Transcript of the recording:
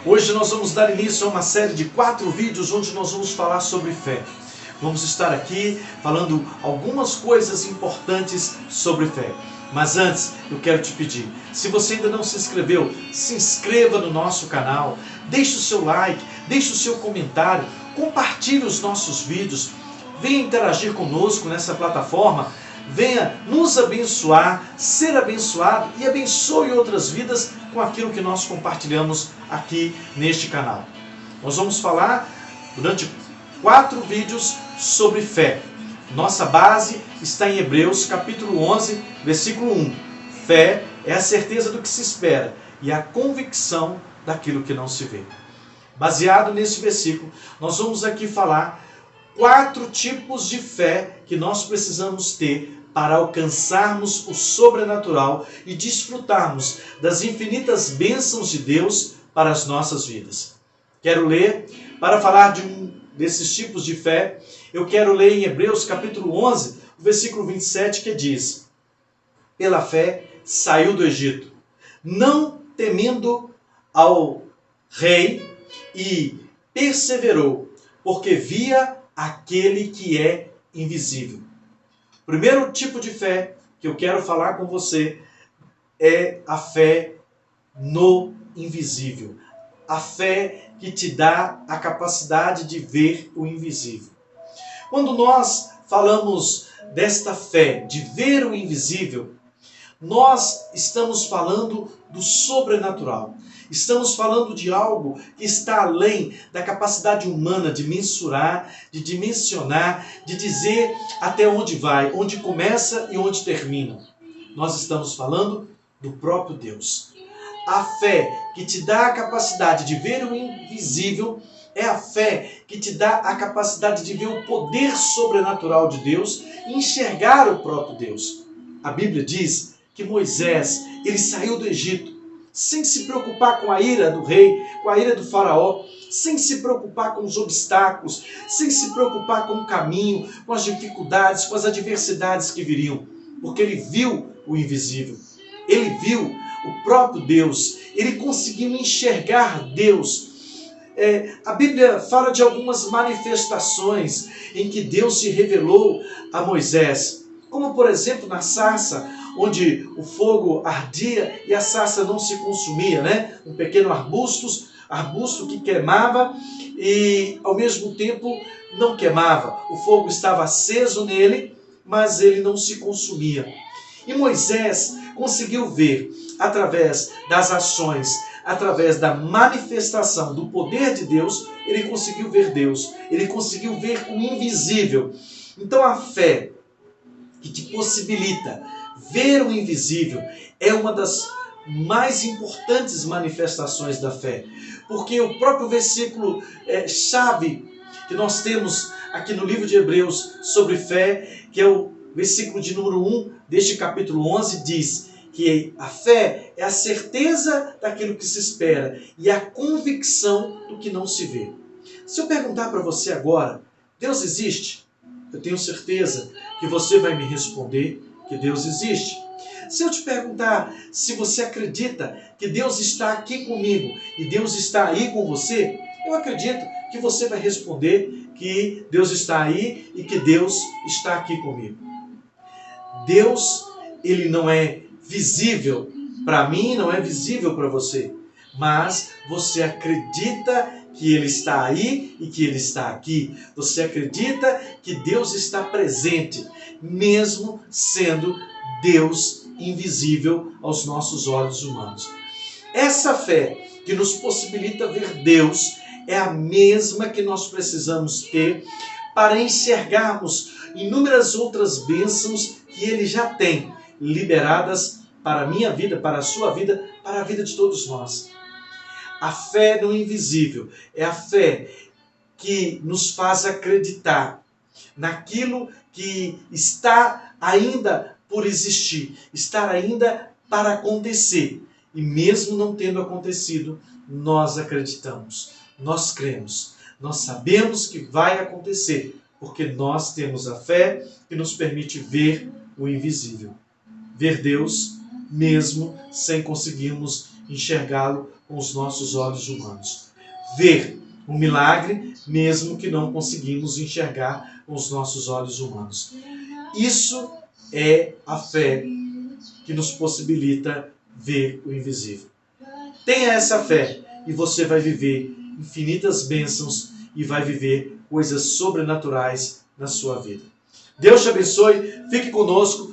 Hoje nós vamos dar início a uma série de 4 vídeos onde nós vamos falar sobre fé. Vamos estar aqui falando algumas coisas importantes sobre fé. Mas antes, eu quero te pedir, se você ainda não se inscreveu, se inscreva no nosso canal, deixe o seu like, deixe o seu comentário, compartilhe os nossos vídeos, venha interagir conosco nessa plataforma, venha nos abençoar, ser abençoado e abençoe outras vidas com aquilo que nós compartilhamos aqui neste canal. Nós vamos falar durante 4 vídeos sobre fé. Nossa base está em Hebreus capítulo 11, versículo 1. Fé é a certeza do que se espera e a convicção daquilo que não se vê. Baseado nesse versículo, nós vamos aqui falar 4 tipos de fé que nós precisamos ter para alcançarmos o sobrenatural e desfrutarmos das infinitas bênçãos de Deus para as nossas vidas. Quero ler, para falar de um desses tipos de fé, eu quero ler em Hebreus capítulo 11, o versículo 27, que diz: pela fé saiu do Egito, não temendo ao rei, e perseverou, porque via aquele que é invisível. O primeiro tipo de fé que eu quero falar com você é a fé no invisível. A fé que te dá a capacidade de ver o invisível. Quando nós falamos desta fé, de ver o invisível, nós estamos falando do sobrenatural. Estamos falando de algo que está além da capacidade humana de mensurar, de dimensionar, de dizer até onde vai, onde começa e onde termina. Nós estamos falando do próprio Deus. A fé que te dá a capacidade de ver o invisível é a fé que te dá a capacidade de ver o poder sobrenatural de Deus e enxergar o próprio Deus. A Bíblia diz que Moisés, ele saiu do Egito sem se preocupar com a ira do rei, com a ira do faraó, sem se preocupar com os obstáculos, sem se preocupar com o caminho, com as dificuldades, com as adversidades que viriam, porque ele viu o invisível, ele viu o próprio Deus, ele conseguiu enxergar Deus. A Bíblia fala de algumas manifestações em que Deus se revelou a Moisés, como por exemplo na sarça, onde o fogo ardia e a sarça não se consumia, né? Um pequeno arbusto que queimava e ao mesmo tempo não queimava. O fogo estava aceso nele, mas ele não se consumia. E Moisés conseguiu ver, através das ações, através da manifestação do poder de Deus, ele conseguiu ver Deus, ele conseguiu ver o invisível. Então a fé que te possibilita ver o invisível é uma das mais importantes manifestações da fé, porque o próprio versículo chave que nós temos aqui no livro de Hebreus sobre fé, que é o versículo de número 1 deste capítulo 11, diz que a fé é a certeza daquilo que se espera e a convicção do que não se vê. Se eu perguntar para você agora, Deus existe? Eu tenho certeza que você vai me responder que Deus existe. Se eu te perguntar se você acredita que Deus está aqui comigo e Deus está aí com você, eu acredito que você vai responder que Deus está aí e que Deus está aqui comigo. Deus, ele não é visível para mim, não é visível para você, mas você acredita que Ele está aí e que Ele está aqui. Você acredita que Deus está presente, mesmo sendo Deus invisível aos nossos olhos humanos. Essa fé que nos possibilita ver Deus é a mesma que nós precisamos ter para enxergarmos inúmeras outras bênçãos que Ele já tem liberadas para a minha vida, para a sua vida, para a vida de todos nós. A fé no invisível é a fé que nos faz acreditar naquilo que está ainda por existir, está ainda para acontecer. E mesmo não tendo acontecido, nós acreditamos, nós cremos, nós sabemos que vai acontecer, porque nós temos a fé que nos permite ver o invisível. Ver Deus mesmo sem conseguirmos enxergá-lo com os nossos olhos humanos. Ver um milagre, mesmo que não conseguimos enxergar com os nossos olhos humanos. Isso é a fé que nos possibilita ver o invisível. Tenha essa fé e você vai viver infinitas bênçãos e vai viver coisas sobrenaturais na sua vida. Deus te abençoe, fique conosco.